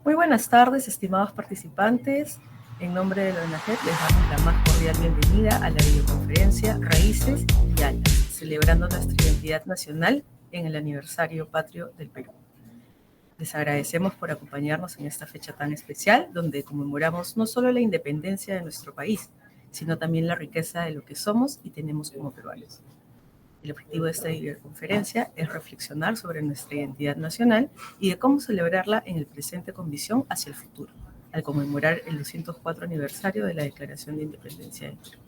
Muy buenas tardes, estimados participantes. En nombre de la ONAGED les damos la más cordial bienvenida a la videoconferencia Raíces y Alas, celebrando nuestra identidad nacional en el aniversario patrio del Perú. Les agradecemos por acompañarnos en esta fecha tan especial, donde conmemoramos no solo la independencia de nuestro país, sino también la riqueza de lo que somos y tenemos como peruanos. El objetivo de esta videoconferencia es reflexionar sobre nuestra identidad nacional y de cómo celebrarla en el presente con visión hacia el futuro, al conmemorar el 204 aniversario de la Declaración de Independencia del Perú.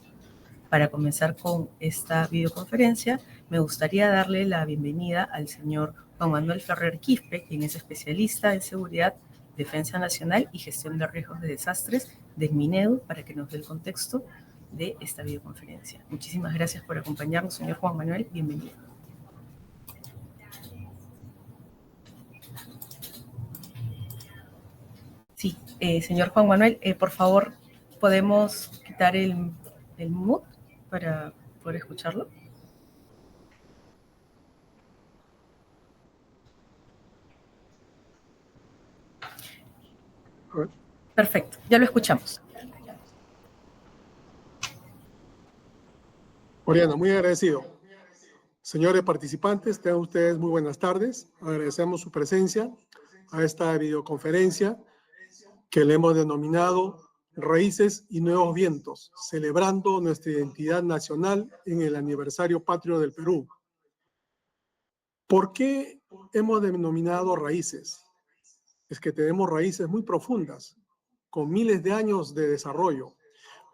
Para comenzar con esta videoconferencia, me gustaría darle la bienvenida al señor Juan Manuel Ferrer Quispe, quien es especialista en seguridad, defensa nacional y gestión de riesgos de desastres del Minedu, para que nos dé el contexto de esta videoconferencia. Muchísimas gracias por acompañarnos, señor Juan Manuel. Bienvenido. Sí, señor Juan Manuel, por favor, ¿podemos quitar el mute para poder escucharlo? Perfecto, ya lo escuchamos. Oriana, muy agradecido. Señores participantes, tengan ustedes muy buenas tardes. Agradecemos su presencia a esta videoconferencia que le hemos denominado Raíces y Nuevos Vientos, celebrando nuestra identidad nacional en el aniversario patrio del Perú. ¿Por qué hemos denominado raíces? Es que tenemos raíces muy profundas, con miles de años de desarrollo.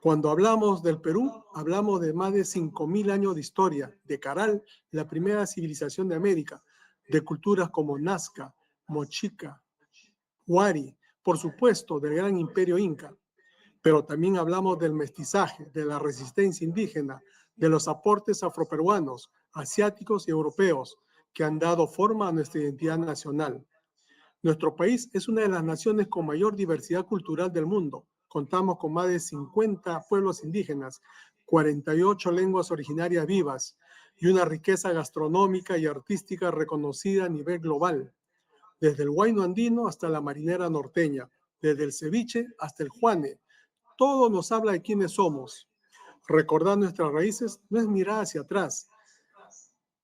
Cuando hablamos del Perú, hablamos de más de 5.000 años de historia, de Caral, la primera civilización de América, de culturas como Nazca, Mochica, Huari, por supuesto, del gran imperio inca. Pero también hablamos del mestizaje, de la resistencia indígena, de los aportes afroperuanos, asiáticos y europeos que han dado forma a nuestra identidad nacional. Nuestro país es una de las naciones con mayor diversidad cultural del mundo. Contamos con más de 50 pueblos indígenas, 48 lenguas originarias vivas y una riqueza gastronómica y artística reconocida a nivel global. Desde el huayno andino hasta la marinera norteña, desde el ceviche hasta el juane. Todo nos habla de quiénes somos. Recordar nuestras raíces no es mirar hacia atrás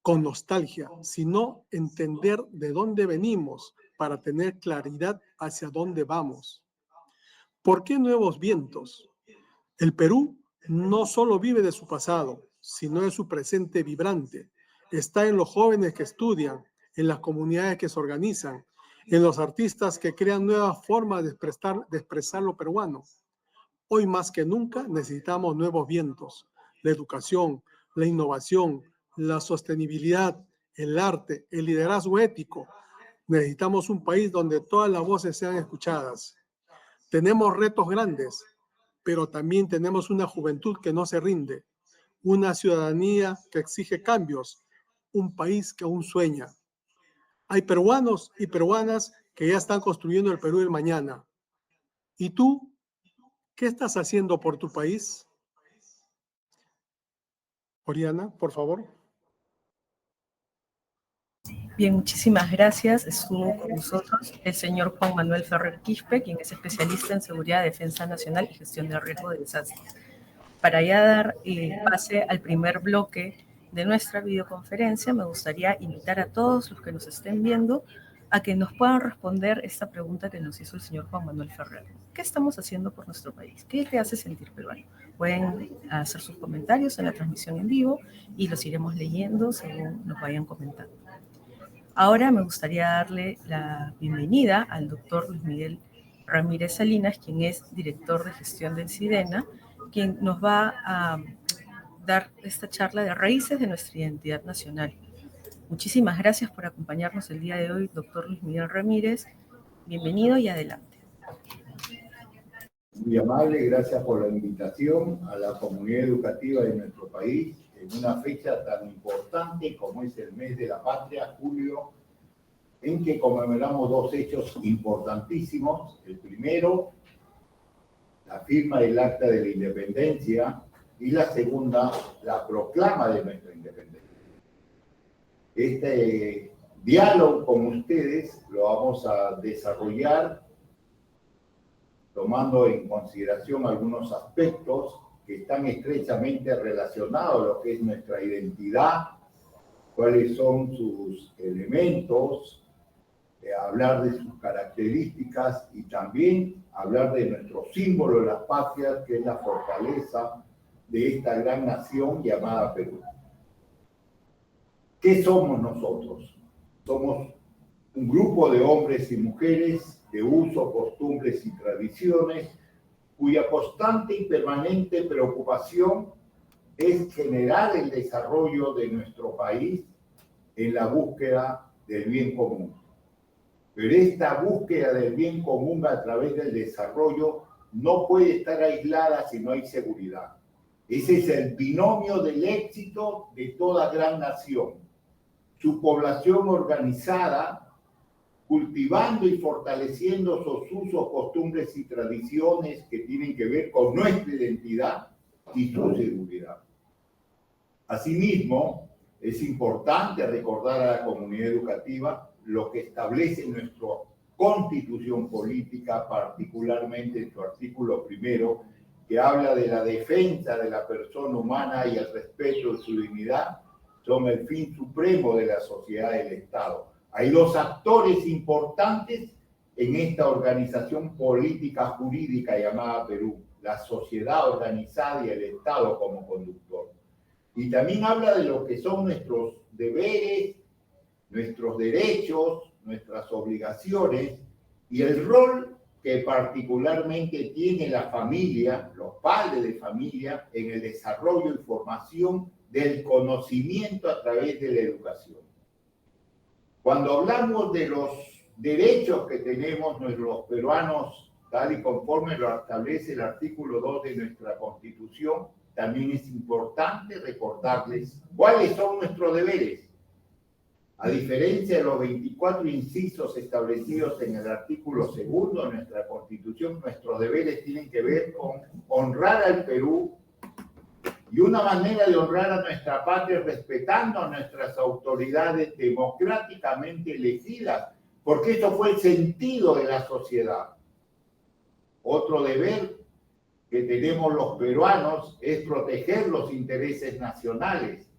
con nostalgia, sino entender de dónde venimos para tener claridad hacia dónde vamos. ¿Por qué nuevos vientos? El Perú no solo vive de su pasado, sino de su presente vibrante. Está en los jóvenes que estudian, en las comunidades que se organizan, en los artistas que crean nuevas formas de expresar lo peruano. Hoy más que nunca necesitamos nuevos vientos. La educación, la innovación, la sostenibilidad, el arte, el liderazgo ético. Necesitamos un país donde todas las voces sean escuchadas. Tenemos retos grandes, pero también tenemos una juventud que no se rinde, una ciudadanía que exige cambios, un país que aún sueña. Hay peruanos y peruanas que ya están construyendo el Perú del mañana. ¿Y tú? ¿Qué estás haciendo por tu país? Oriana, por favor. Bien, muchísimas gracias. Estuvo con nosotros el señor Juan Manuel Ferrer Quispe, quien es especialista en seguridad, defensa nacional y gestión de riesgo de desastres. Para ya dar pase al primer bloque de nuestra videoconferencia, me gustaría invitar a todos los que nos estén viendo a que nos puedan responder esta pregunta que nos hizo el señor Juan Manuel Ferrer. ¿Qué estamos haciendo por nuestro país? ¿Qué te hace sentir peruano? Pueden hacer sus comentarios en la transmisión en vivo y los iremos leyendo según nos vayan comentando. Ahora me gustaría darle la bienvenida al doctor Luis Miguel Ramírez Salinas, quien es director de gestión del SIDENA, quien nos va a dar esta charla de raíces de nuestra identidad nacional. Muchísimas gracias por acompañarnos el día de hoy, doctor Luis Miguel Ramírez. Bienvenido y adelante. Muy amable, gracias por la invitación a la comunidad educativa de nuestro país en una fecha tan importante como es el mes de la patria, julio, en que conmemoramos dos hechos importantísimos. El primero, la firma del Acta de la Independencia, y la segunda, la proclama de nuestra independencia. Este diálogo con ustedes lo vamos a desarrollar tomando en consideración algunos aspectos que están estrechamente relacionados a lo que es nuestra identidad, cuáles son sus elementos, hablar de sus características y también hablar de nuestro símbolo de las patrias, que es la fortaleza de esta gran nación llamada Perú. ¿Qué somos nosotros? Somos un grupo de hombres y mujeres de uso, costumbres y tradiciones cuya constante y permanente preocupación es generar el desarrollo de nuestro país en la búsqueda del bien común. Pero esta búsqueda del bien común a través del desarrollo no puede estar aislada si no hay seguridad. Ese es el binomio del éxito de toda gran nación. Su población organizada, cultivando y fortaleciendo sus usos, costumbres y tradiciones que tienen que ver con nuestra identidad y su seguridad. Asimismo, es importante recordar a la comunidad educativa lo que establece nuestra Constitución política, particularmente en su artículo 1, que habla de la defensa de la persona humana y el respeto de su dignidad, son el fin supremo de la sociedad y del Estado. Hay dos actores importantes en esta organización política jurídica llamada Perú: la sociedad organizada y el Estado como conductor. Y también habla de lo que son nuestros deberes, nuestros derechos, nuestras obligaciones y el rol que particularmente tiene la familia, los padres de familia, en el desarrollo y formación del conocimiento a través de la educación. Cuando hablamos de los derechos que tenemos los peruanos, tal y conforme lo establece el artículo 2 de nuestra Constitución, también es importante recordarles cuáles son nuestros deberes. A diferencia de los 24 incisos establecidos en el artículo 2 de nuestra Constitución, nuestros deberes tienen que ver con honrar al Perú, y una manera de honrar a nuestra patria es respetando a nuestras autoridades democráticamente elegidas, porque eso fue el sentido de la sociedad. Otro deber que tenemos los peruanos es proteger los intereses nacionales.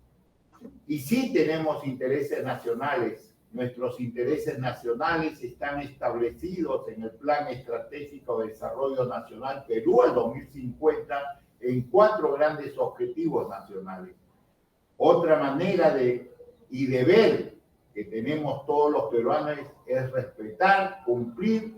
Y sí tenemos intereses nacionales. Nuestros intereses nacionales están establecidos en el Plan Estratégico de Desarrollo Nacional Perú al 2050 en 4 grandes objetivos nacionales. Otra manera y deber que tenemos todos los peruanos es respetar, cumplir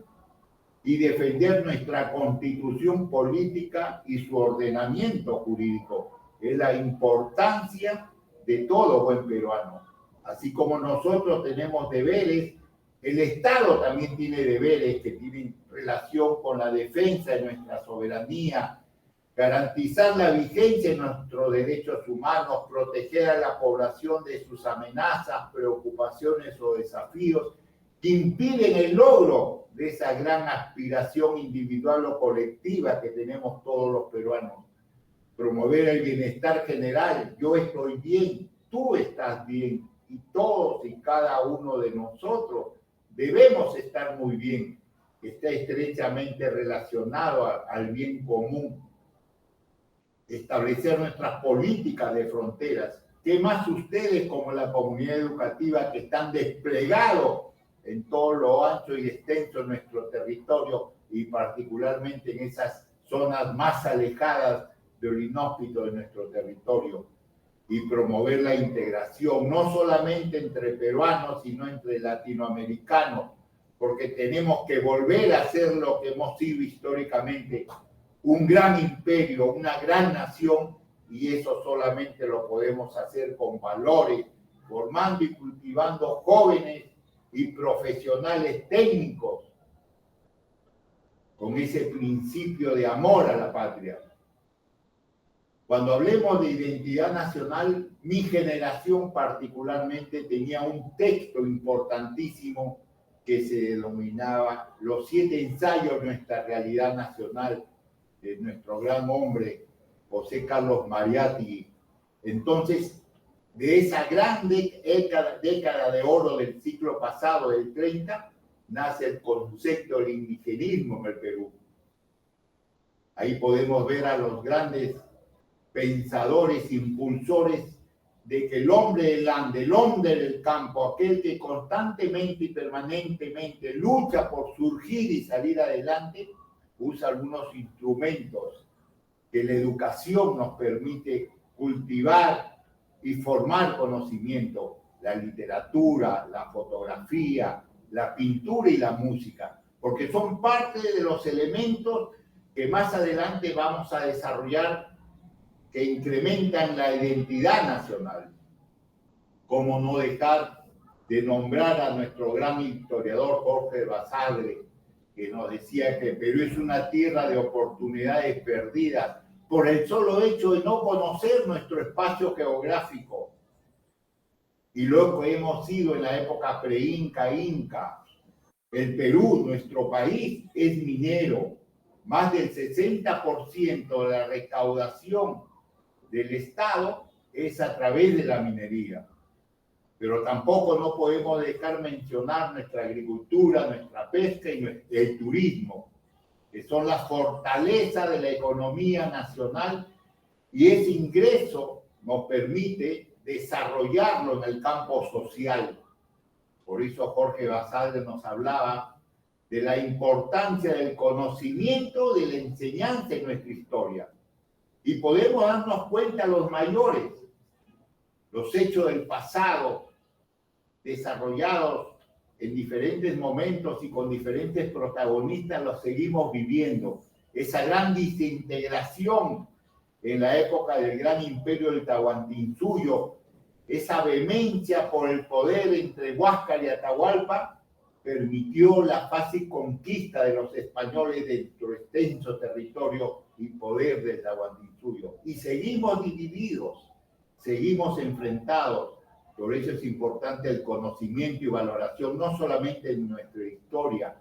y defender nuestra Constitución política y su ordenamiento jurídico. Es la importancia de todo buen peruano. Así como nosotros tenemos deberes, el Estado también tiene deberes que tienen relación con la defensa de nuestra soberanía, garantizar la vigencia de nuestros derechos humanos, proteger a la población de sus amenazas, preocupaciones o desafíos que impiden el logro de esa gran aspiración individual o colectiva que tenemos todos los peruanos. Promover el bienestar general, yo estoy bien, tú estás bien, y todos y cada uno de nosotros debemos estar muy bien, que está estrechamente relacionado al bien común. Establecer nuestras políticas de fronteras. ¿Qué más ustedes como la comunidad educativa que están desplegados en todo lo ancho y extenso de nuestro territorio y particularmente en esas zonas más alejadas del inhóspito de nuestro territorio? Y promover la integración, no solamente entre peruanos, sino entre latinoamericanos, porque tenemos que volver a ser lo que hemos sido históricamente, un gran imperio, una gran nación, y eso solamente lo podemos hacer con valores, formando y cultivando jóvenes y profesionales técnicos, con ese principio de amor a la patria. Cuando hablemos de identidad nacional, mi generación particularmente tenía un texto importantísimo que se denominaba Los 7 ensayos de nuestra realidad nacional, de nuestro gran hombre José Carlos Mariátegui. Entonces, de esa gran década de oro del siglo pasado, del 30, nace el concepto del indigenismo en el Perú. Ahí podemos ver a los grandes pensadores, impulsores de que el hombre del ande, el hombre del campo, aquel que constantemente y permanentemente lucha por surgir y salir adelante, usa algunos instrumentos que la educación nos permite cultivar y formar conocimiento: la literatura, la fotografía, la pintura y la música, porque son parte de los elementos que más adelante vamos a desarrollar, que incrementan la identidad nacional. ¿Cómo no dejar de nombrar a nuestro gran historiador Jorge Basadre, que nos decía que Perú es una tierra de oportunidades perdidas por el solo hecho de no conocer nuestro espacio geográfico? Y luego hemos sido en la época pre-inca, inca. El Perú, nuestro país, es minero. Más del 60% de la recaudación del Estado es a través de la minería. Pero tampoco no podemos dejar mencionar nuestra agricultura, nuestra pesca y el turismo, que son las fortalezas de la economía nacional, y ese ingreso nos permite desarrollarlo en el campo social. Por eso Jorge Basadre nos hablaba de la importancia del conocimiento, de la enseñanza en nuestra historia. Y podemos darnos cuenta, los mayores, los hechos del pasado, desarrollados en diferentes momentos y con diferentes protagonistas, los seguimos viviendo. Esa gran desintegración en la época del gran imperio del Tahuantinsuyo, esa vehemencia por el poder entre Huáscar y Atahualpa, permitió la fácil conquista de los españoles de nuestro extenso territorio y poder del Tahuantinsuyo. Y seguimos divididos, seguimos enfrentados. Por eso es importante el conocimiento y valoración, no solamente en nuestra historia,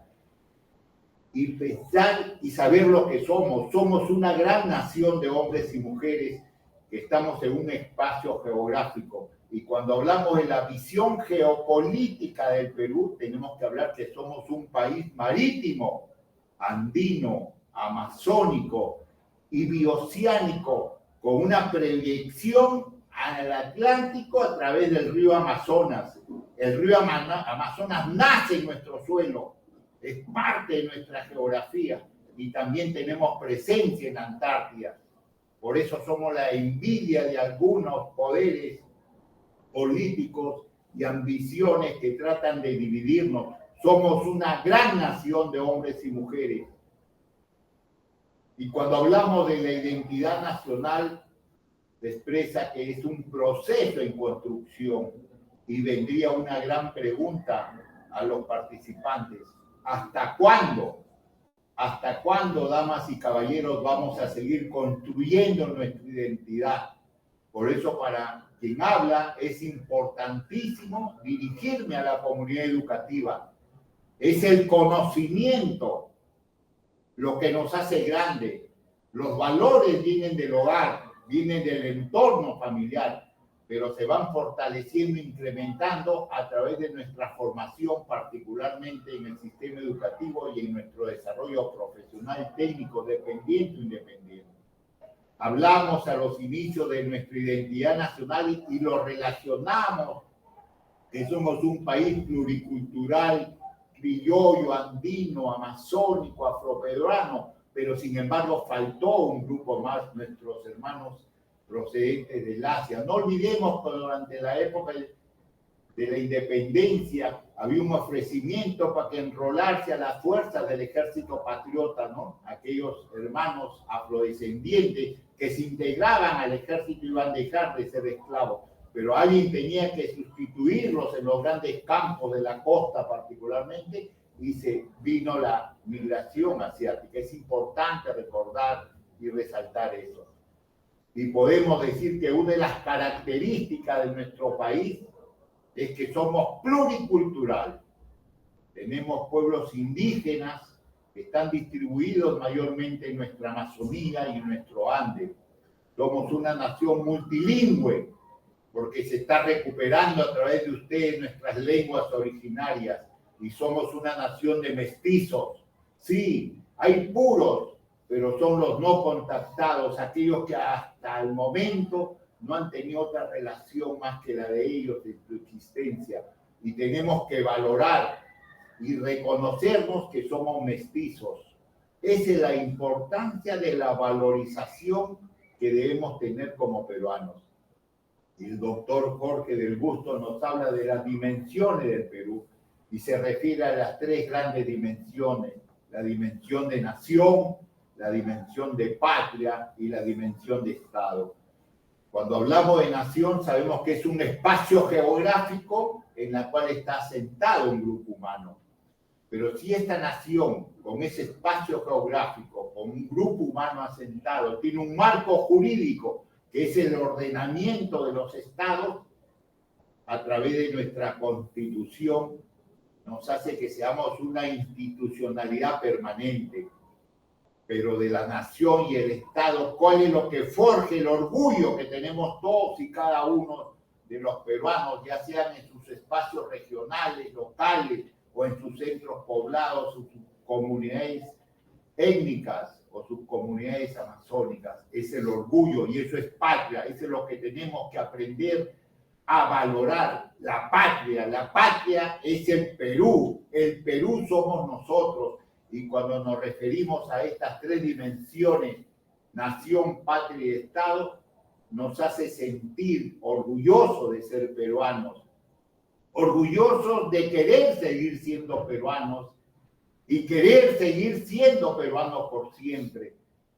y pensar y saber lo que somos. Somos una gran nación de hombres y mujeres que estamos en un espacio geográfico. Y cuando hablamos de la visión geopolítica del Perú, tenemos que hablar que somos un país marítimo, andino, amazónico y bioceánico, con una proyección al Atlántico a través del río Amazonas. El río Amazonas nace en nuestro suelo, es parte de nuestra geografía, y también tenemos presencia en Antártida. Por eso somos la envidia de algunos poderes políticos y ambiciones que tratan de dividirnos. Somos una gran nación de hombres y mujeres. Y cuando hablamos de la identidad nacional, se expresa que es un proceso en construcción, y vendría una gran pregunta a los participantes: ¿hasta cuándo? ¿Hasta cuándo, damas y caballeros, vamos a seguir construyendo nuestra identidad? Por eso, para quien habla, es importantísimo dirigirme a la comunidad educativa. Es el conocimiento lo que nos hace grande. Los valores vienen del hogar, vienen del entorno familiar, pero se van fortaleciendo, incrementando a través de nuestra formación, particularmente en el sistema educativo y en nuestro desarrollo profesional, técnico, dependiente o independiente. Hablamos a los inicios de nuestra identidad nacional y lo relacionamos, que somos un país pluricultural, criollo, andino, amazónico, afroperuano, pero sin embargo faltó un grupo más, nuestros hermanos procedentes del Asia. No olvidemos que durante la época de la independencia había un ofrecimiento para que enrolarse a las fuerzas del ejército patriota, ¿no? Aquellos hermanos afrodescendientes que se integraban al ejército iban a dejar de ser esclavos, pero alguien tenía que sustituirlos en los grandes campos de la costa particularmente, y se vino la migración asiática. Es importante recordar y resaltar eso. Y podemos decir que una de las características de nuestro país es que somos pluricultural. Tenemos pueblos indígenas que están distribuidos mayormente en nuestra Amazonía y en nuestro Ande. Somos una nación multilingüe, porque se está recuperando a través de ustedes nuestras lenguas originarias, y somos una nación de mestizos. Sí, hay puros, pero son los no contactados, aquellos que hasta el momento no han tenido otra relación más que la de ellos en su existencia. Y tenemos que valorar y reconocernos que somos mestizos. Esa es la importancia de la valorización que debemos tener como peruanos. El doctor Jorge del Busto nos habla de las dimensiones del Perú y se refiere a las tres grandes dimensiones: la dimensión de nación, la dimensión de patria y la dimensión de Estado. Cuando hablamos de nación, sabemos que es un espacio geográfico en el cual está asentado un grupo humano. Pero si esta nación, con ese espacio geográfico, con un grupo humano asentado, tiene un marco jurídico, que es el ordenamiento de los estados, a través de nuestra Constitución, nos hace que seamos una institucionalidad permanente. Pero de la nación y el Estado, ¿cuál es lo que forja el orgullo que tenemos todos y cada uno de los peruanos, ya sean en sus espacios regionales, locales, o en sus centros poblados, sus comunidades étnicas o sus comunidades amazónicas? Es el orgullo, y eso es patria. Eso es lo que tenemos que aprender a valorar. La patria es el Perú somos nosotros. Y cuando nos referimos a estas tres dimensiones, nación, patria y Estado, nos hace sentir orgullosos de ser peruanos, orgullosos de querer seguir siendo peruanos y querer seguir siendo peruanos por siempre.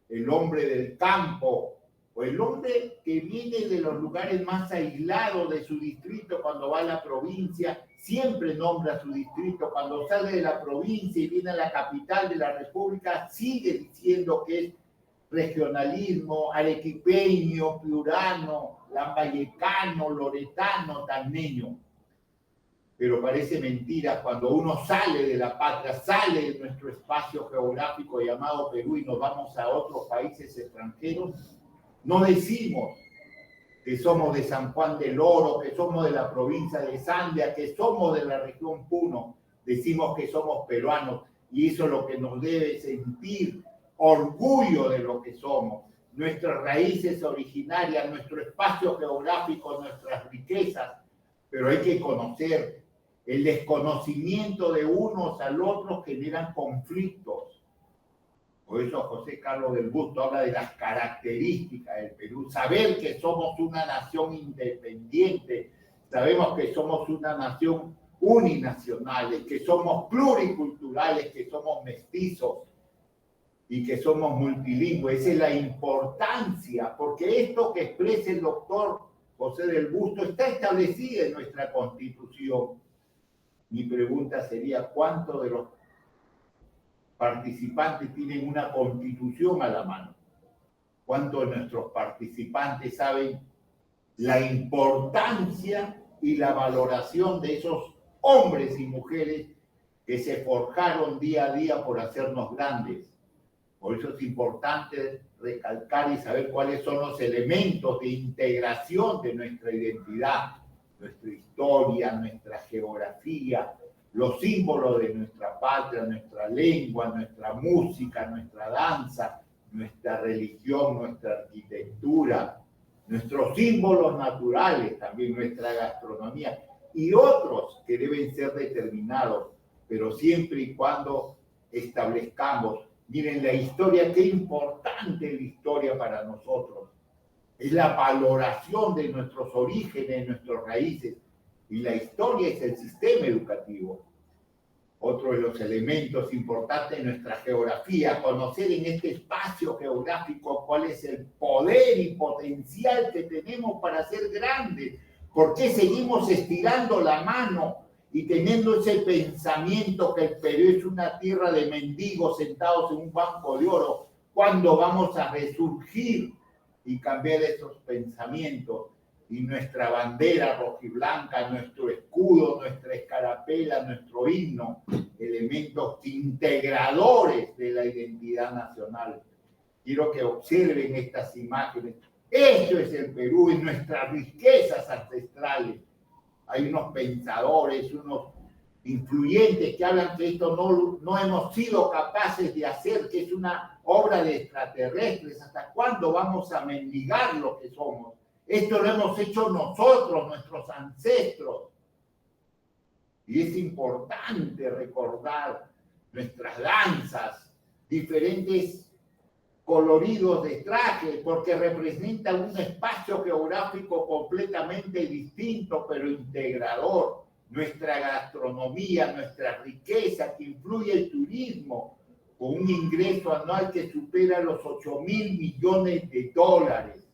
El hombre del campo o el hombre que viene de los lugares más aislados de su distrito, cuando va a la provincia, siempre nombra su distrito. Cuando sale de la provincia y viene a la capital de la República, sigue diciendo que es regionalismo, arequipeño, piurano, lambayecano, loretano, tacneño. Pero parece mentira cuando uno sale de la patria, sale de nuestro espacio geográfico llamado Perú y nos vamos a otros países extranjeros. No decimos que somos de San Juan del Oro, que somos de la provincia de Sandia, que somos de la región Puno. Decimos que somos peruanos, y eso es lo que nos debe sentir orgullo de lo que somos. Nuestras raíces originarias, nuestro espacio geográfico, nuestras riquezas. Pero hay que conocer. El desconocimiento de unos al otro generan conflictos. Por eso José Carlos del Busto habla de las características del Perú. Saber que somos una nación independiente, sabemos que somos una nación uninacional, que somos pluriculturales, que somos mestizos y que somos multilingües. Esa es la importancia, porque esto que expresa el doctor José del Busto está establecido en nuestra Constitución. Mi pregunta sería: ¿cuántos de los participantes tienen una Constitución a la mano? ¿Cuántos de nuestros participantes saben la importancia y la valoración de esos hombres y mujeres que se forjaron día a día por hacernos grandes? Por eso es importante recalcar y saber cuáles son los elementos de integración de nuestra identidad, nuestra historia, nuestra geografía, los símbolos de nuestra patria, nuestra lengua, nuestra música, nuestra danza, nuestra religión, nuestra arquitectura, nuestros símbolos naturales, también nuestra gastronomía y otros que deben ser determinados, pero siempre y cuando establezcamos. Miren, la historia, qué importante es la historia para nosotros. Es la valoración de nuestros orígenes, de nuestras raíces. Y la historia es el sistema educativo. Otro de los elementos importantes de nuestra geografía, conocer en este espacio geográfico cuál es el poder y potencial que tenemos para ser grandes. ¿Por qué seguimos estirando la mano y teniendo ese pensamiento que el Perú es una tierra de mendigos sentados en un banco de oro? ¿Cuándo vamos a resurgir y cambiar esos pensamientos? Y nuestra bandera rojiblanca, nuestro escudo, nuestra escarapela, nuestro himno, elementos integradores de la identidad nacional. Quiero que observen estas imágenes. Esto es el Perú y nuestras riquezas ancestrales. Hay unos pensadores, unos influyentes que hablan que esto no hemos sido capaces de hacer, que es una obra de extraterrestres. ¿Hasta cuándo vamos a mendigar lo que somos? Esto lo hemos hecho nosotros, nuestros ancestros. Y es importante recordar nuestras danzas, diferentes coloridos de traje, porque representan un espacio geográfico completamente distinto, pero integrador. Nuestra gastronomía, nuestra riqueza, que influye el turismo, con un ingreso anual que supera los 8.000 millones de dólares.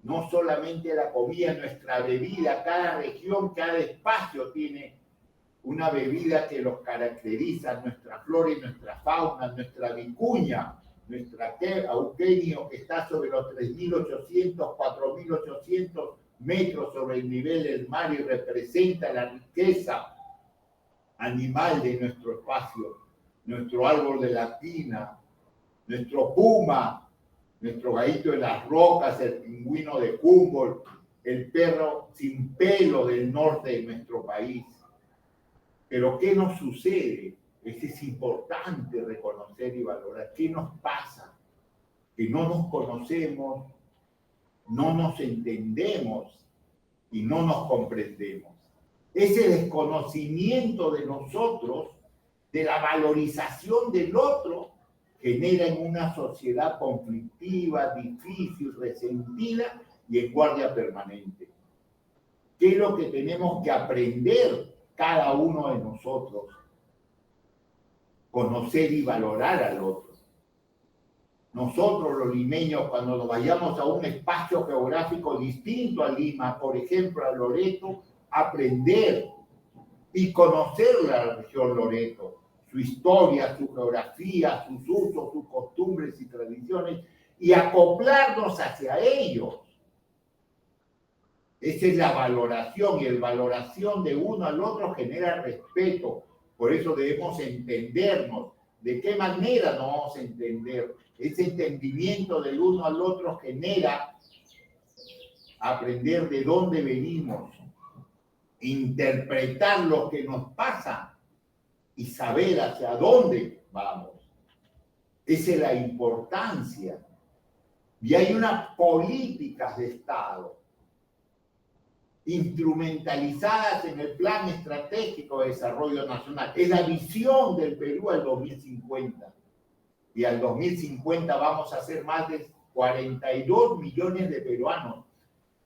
No solamente la comida, nuestra bebida, cada región, cada espacio tiene una bebida que los caracteriza, nuestra flora y nuestra fauna, nuestra vicuña, nuestra auquenio, que está sobre los 3.800, 4.800 metros sobre el nivel del mar y representa la riqueza animal de nuestro espacio, nuestro árbol de la pina, nuestro puma, nuestro gallito de las rocas, el pingüino de Humboldt, el perro sin pelo del norte de nuestro país. Pero ¿qué nos sucede? Es importante reconocer y valorar. ¿Qué nos pasa? Que no nos conocemos, no nos entendemos y no nos comprendemos. Ese desconocimiento de nosotros, de la valorización del otro, genera en una sociedad conflictiva, difícil, resentida y en guardia permanente. ¿Qué es lo que tenemos que aprender cada uno de nosotros? Conocer y valorar al otro. Nosotros los limeños, cuando nos vayamos a un espacio geográfico distinto a Lima, por ejemplo a Loreto, aprender y conocer la región Loreto, su historia, su geografía, sus usos, sus costumbres y tradiciones, y acoplarnos hacia ellos. Esa es la valoración, y el valoración de uno al otro genera respeto. Por eso debemos entendernos. ¿De qué manera nos vamos a entender? Ese entendimiento del uno al otro genera aprender de dónde venimos, interpretar lo que nos pasa y saber hacia dónde vamos. Esa es la importancia. Y hay unas políticas de Estado instrumentalizadas en el Plan Estratégico de Desarrollo Nacional. Es la visión del Perú al 2050. Y al 2050 vamos a ser más de 42 millones de peruanos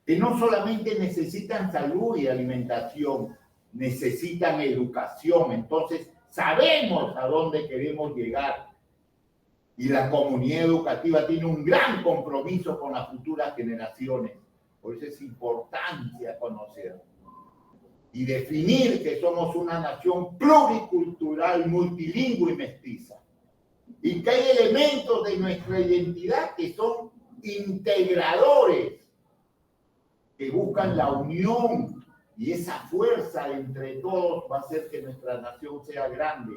que no solamente necesitan salud y alimentación, necesitan educación. Entonces, sabemos a dónde queremos llegar. Y la comunidad educativa tiene un gran compromiso con las futuras generaciones. Por eso es importante conocer y definir que somos una nación pluricultural, multilingüe y mestiza. Y que hay elementos de nuestra identidad que son integradores, que buscan la unión, y esa fuerza entre todos va a hacer que nuestra nación sea grande.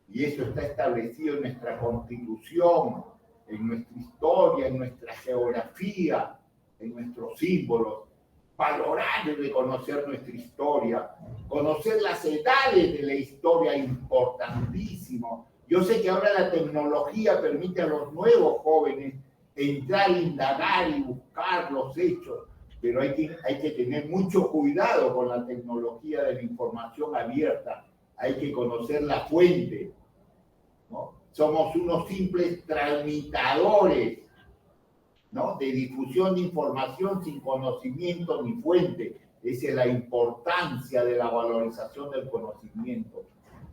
Y eso está establecido en nuestra Constitución, en nuestra historia, en nuestra geografía, en nuestros símbolos. Valorar y reconocer nuestra historia, conocer las edades de la historia, importantísimo. Yo sé que ahora la tecnología permite a los nuevos jóvenes entrar, indagar y buscar los hechos, pero hay que tener mucho cuidado con la tecnología de la información abierta. Hay que conocer la fuente, ¿no? Somos unos simples tramitadores, ¿no?, de difusión de información sin conocimiento ni fuente. Esa es la importancia de la valorización del conocimiento.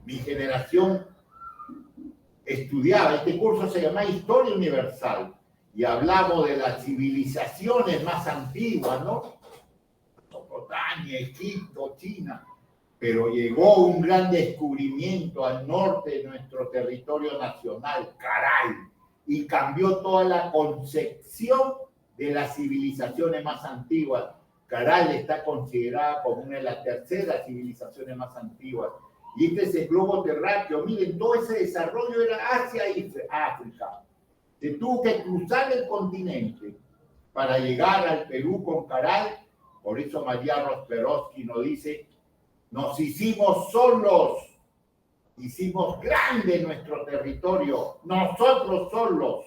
Mi generación estudiaba, este curso se llama Historia Universal, y hablamos de las civilizaciones más antiguas, ¿no? Mesopotamia, Egipto, China. Pero llegó un gran descubrimiento al norte de nuestro territorio nacional, Caray, y cambió toda la concepción de las civilizaciones más antiguas. Caray está considerada como una de las terceras civilizaciones más antiguas. Y este es el globo terráqueo. Miren, todo ese desarrollo era Asia y África. Se tuvo que cruzar el continente para llegar al Perú con Caray. Por eso María Rosperovsky nos dice Nos hicimos solos, hicimos grande nuestro territorio, nosotros solos.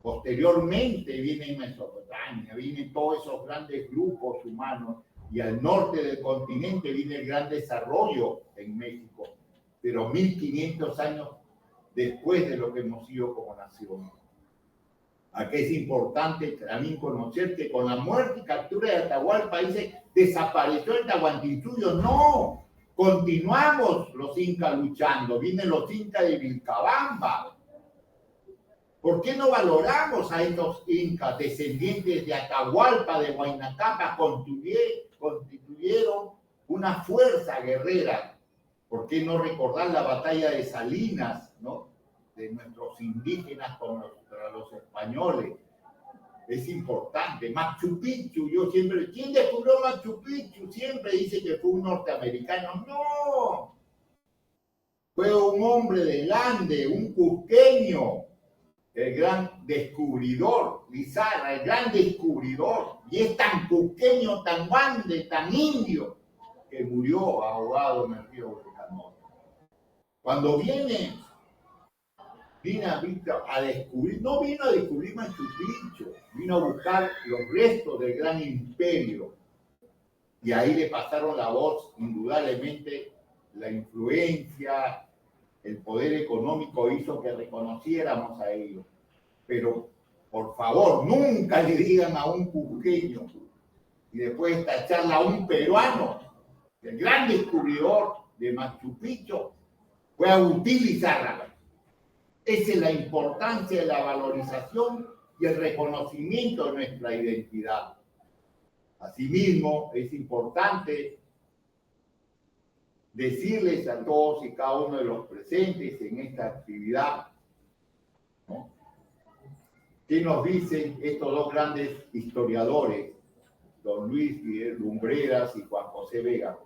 Posteriormente viene Mesopotamia, vienen todos esos grandes grupos humanos, y al norte del continente viene el gran desarrollo en México, pero 1500 años después de lo que hemos sido como nación. Aquí es importante también conocer que con la muerte y captura de Atahualpa dice, desapareció el Tahuantinsuyo. No, continuamos los incas luchando, vienen los incas de Vilcabamba. ¿Por qué no valoramos a estos incas, descendientes de Atahualpa, de Huayna Cápac, constituyeron una fuerza guerrera? ¿Por qué no recordar la batalla de Salinas, ¿no?, de nuestros indígenas contra los españoles? Es importante. Machu Picchu, yo siempre, ¿quién descubrió Machu Picchu? Siempre dice que fue un norteamericano. No, fue un hombre del Ande, un cusqueño, el gran descubridor, Lizarra, el gran descubridor, y es tan cusqueño, tan guande, tan indio, que murió ahogado en el río Volcanote. Cuando viene a descubrir, no vino a descubrir Machu Picchu, vino a buscar los restos del gran imperio, y ahí le pasaron la voz, indudablemente, la influencia, el poder económico hizo que reconociéramos a ellos. Pero, por favor, nunca le digan a un cusqueño y después de esta charla a un peruano, el gran descubridor de Machu Picchu fue Agustín Lizárraga. Esa es la importancia de la valorización y el reconocimiento de nuestra identidad. Asimismo, es importante decirles a todos y cada uno de los presentes en esta actividad, ¿no?, ¿qué nos dicen estos dos grandes historiadores, don Luis Lumbreras y Juan José Vega?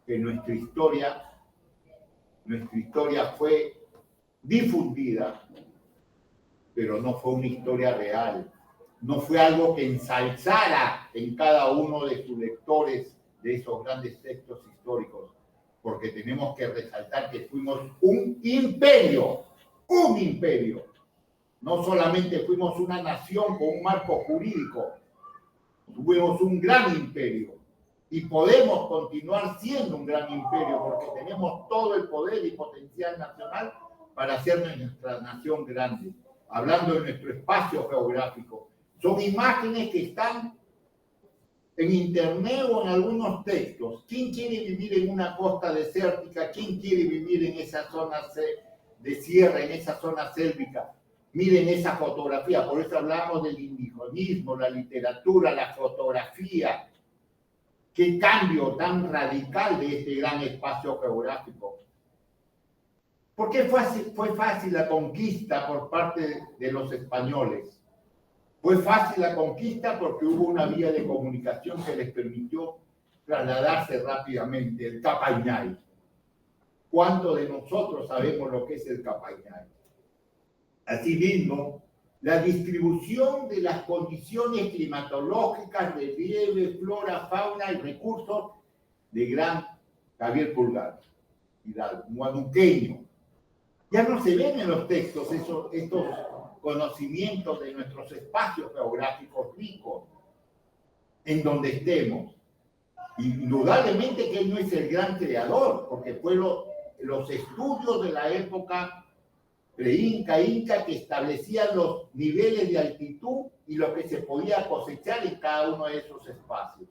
Que nuestra historia fue difundida, pero no fue una historia real, no fue algo que ensalzara en cada uno de sus lectores de esos grandes textos históricos, porque tenemos que resaltar que fuimos un imperio, no solamente fuimos una nación con un marco jurídico, fuimos un gran imperio, y podemos continuar siendo un gran imperio, porque tenemos todo el poder y potencial nacional para hacer nuestra nación grande. Hablando de nuestro espacio geográfico, son imágenes que están en internet o en algunos textos. ¿Quién quiere vivir en una costa desértica? ¿Quién quiere vivir en esa zona de sierra, en esa zona sélvica? Miren esa fotografía, por eso hablamos del indigenismo, la literatura, la fotografía. Qué cambio tan radical de este gran espacio geográfico. ¿Por qué fue fácil la conquista por parte de los españoles? Fue fácil la conquista porque hubo una vía de comunicación que les permitió trasladarse rápidamente, el Capainay. ¿Cuántos de nosotros sabemos lo que es el Capainay? Asimismo, la distribución de las condiciones climatológicas, relieve, flora, fauna y recursos de gran Javier Pulgar, Hidalgo, un huanuqueño. Ya no se ven en los textos estos conocimientos de nuestros espacios geográficos ricos, en donde estemos. Indudablemente que él no es el gran creador, porque fue los estudios de la época pre-inca que establecían los niveles de altitud y lo que se podía cosechar en cada uno de esos espacios.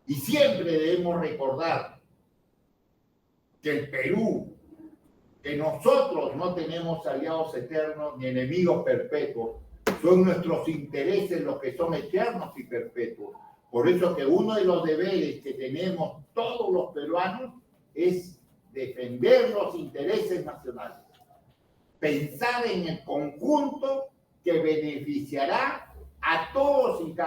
Y siempre debemos recordar que el Perú, que nosotros no tenemos aliados eternos ni enemigos perpetuos, son nuestros intereses los que son eternos y perpetuos. Por eso que uno de los deberes que tenemos todos los peruanos es defender los intereses nacionales. Pensar en el conjunto que beneficiará a todos y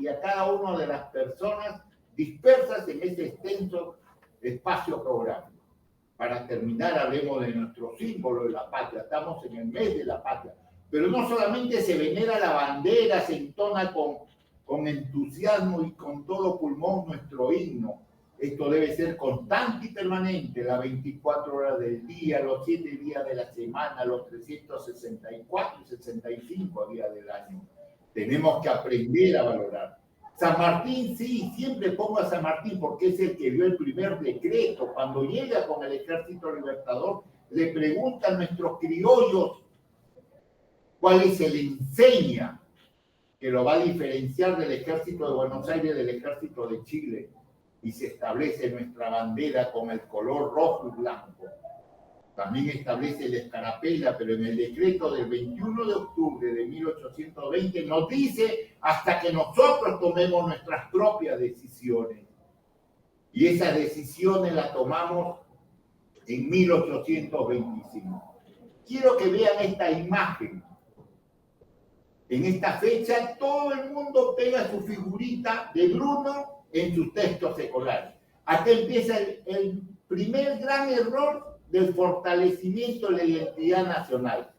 a cada una de las personas dispersas en ese extenso espacio geográfico. Para terminar, hablemos de nuestro símbolo de la patria. Estamos en el mes de la patria. Pero no solamente se venera la bandera, se entona con entusiasmo y con todo pulmón nuestro himno. Esto debe ser constante y permanente, las 24 horas del día, los 7 días de la semana, los 364 y 65 días del año. Tenemos que aprender a valorar. San Martín, sí, siempre pongo a San Martín porque es el que dio el primer decreto. Cuando llega con el Ejército Libertador, le preguntan a nuestros criollos cuál es el enseña que lo va a diferenciar del Ejército de Buenos Aires del Ejército de Chile. Y se establece nuestra bandera con el color rojo y blanco. También establece la escarapela, pero en el decreto del 21 de octubre de 1820 nos dice hasta que nosotros tomemos nuestras propias decisiones. Y esas decisiones las tomamos en 1825. Quiero que vean esta imagen. En esta fecha todo el mundo pega su figurita de Bruno en sus textos escolares. Acá empieza el primer gran error del fortalecimiento de la identidad nacional.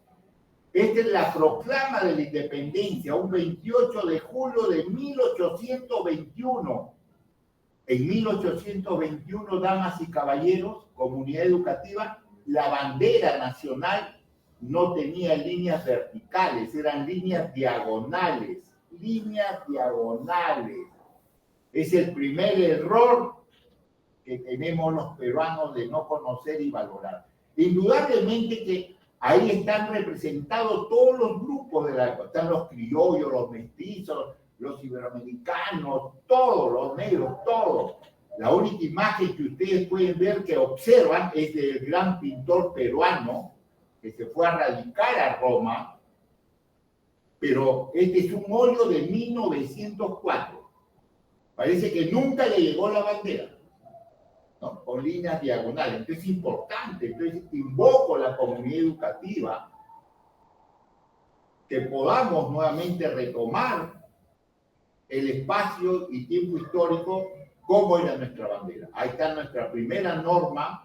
Esta es la proclama de la independencia, un 28 de julio de 1821. En 1821, damas y caballeros, comunidad educativa, la bandera nacional no tenía líneas verticales, eran líneas diagonales. Líneas diagonales. Es el primer error que tenemos los peruanos de no conocer y valorar. Indudablemente que ahí están representados todos los grupos de la... Están los criollos, los mestizos, los iberoamericanos, todos, los negros, todos. La única imagen que ustedes pueden ver, que observan, es del gran pintor peruano que se fue a radicar a Roma, pero este es un óleo de 1904. Parece que nunca le llegó la bandera, ¿no? Con líneas diagonales. Entonces es importante. Entonces invoco a la comunidad educativa que podamos nuevamente retomar el espacio y tiempo histórico, cómo era nuestra bandera. Ahí está nuestra primera norma,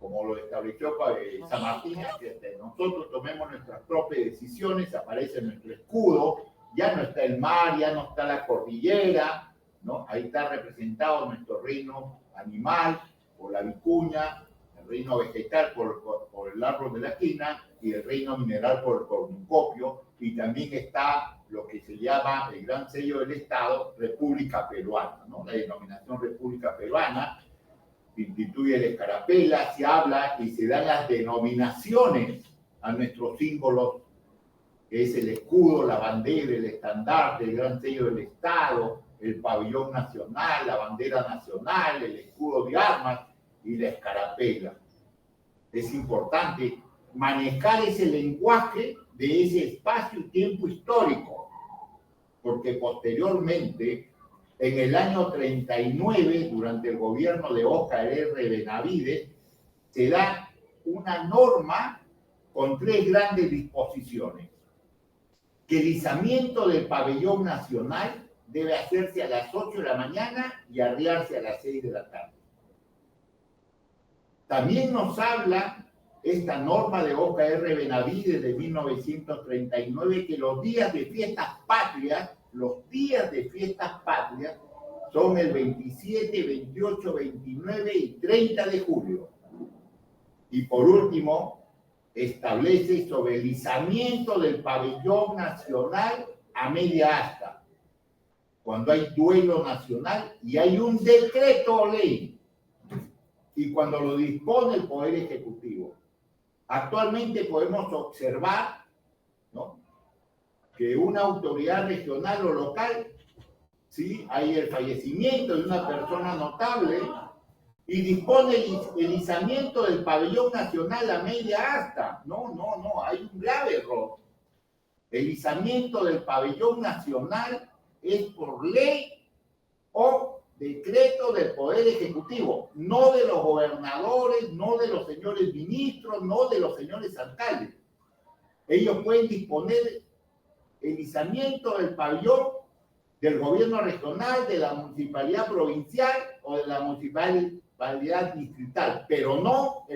como lo estableció San Martín, que nosotros tomemos nuestras propias decisiones, aparece nuestro escudo, ya no está el mar, ya no está la cordillera, ¿no? Ahí está representado nuestro reino animal por la vicuña, el reino vegetal por el árbol de la esquina y el reino mineral por el cornucopio, y también está lo que se llama el gran sello del Estado, República Peruana, ¿no? La denominación República Peruana instituye la escarapela, se habla y se dan las denominaciones a nuestros símbolos, que es el escudo, la bandera, el estandarte, el gran sello del Estado, el pabellón nacional, la bandera nacional, el escudo de armas y la escarapela. Es importante manejar ese lenguaje de ese espacio y tiempo histórico, porque posteriormente, en el año 39, durante el gobierno de Óscar R. Benavides, se da una norma con 3 grandes disposiciones. Que el izamiento del pabellón nacional debe hacerse a las 8 de la mañana y arriarse a las 6 de la tarde. También nos habla esta norma de Óscar R. Benavides de 1939 que los días de fiestas patrias son el 27, 28, 29 y 30 de julio. Y por último, establece sobre el izamiento del pabellón nacional a media asta, cuando hay duelo nacional y hay un decreto o ley, y cuando lo dispone el Poder Ejecutivo. Actualmente podemos observar, ¿no?, que una autoridad regional o local, ¿sí?, hay el fallecimiento de una persona notable y dispone el izamiento del pabellón nacional a media asta. No, hay un grave error. El izamiento del pabellón nacional es por ley o decreto del Poder Ejecutivo, no de los gobernadores, no de los señores ministros, no de los señores alcaldes. Ellos pueden disponer el izamiento del pabellón del gobierno regional, de la municipalidad provincial o de la municipalidad distrital, pero no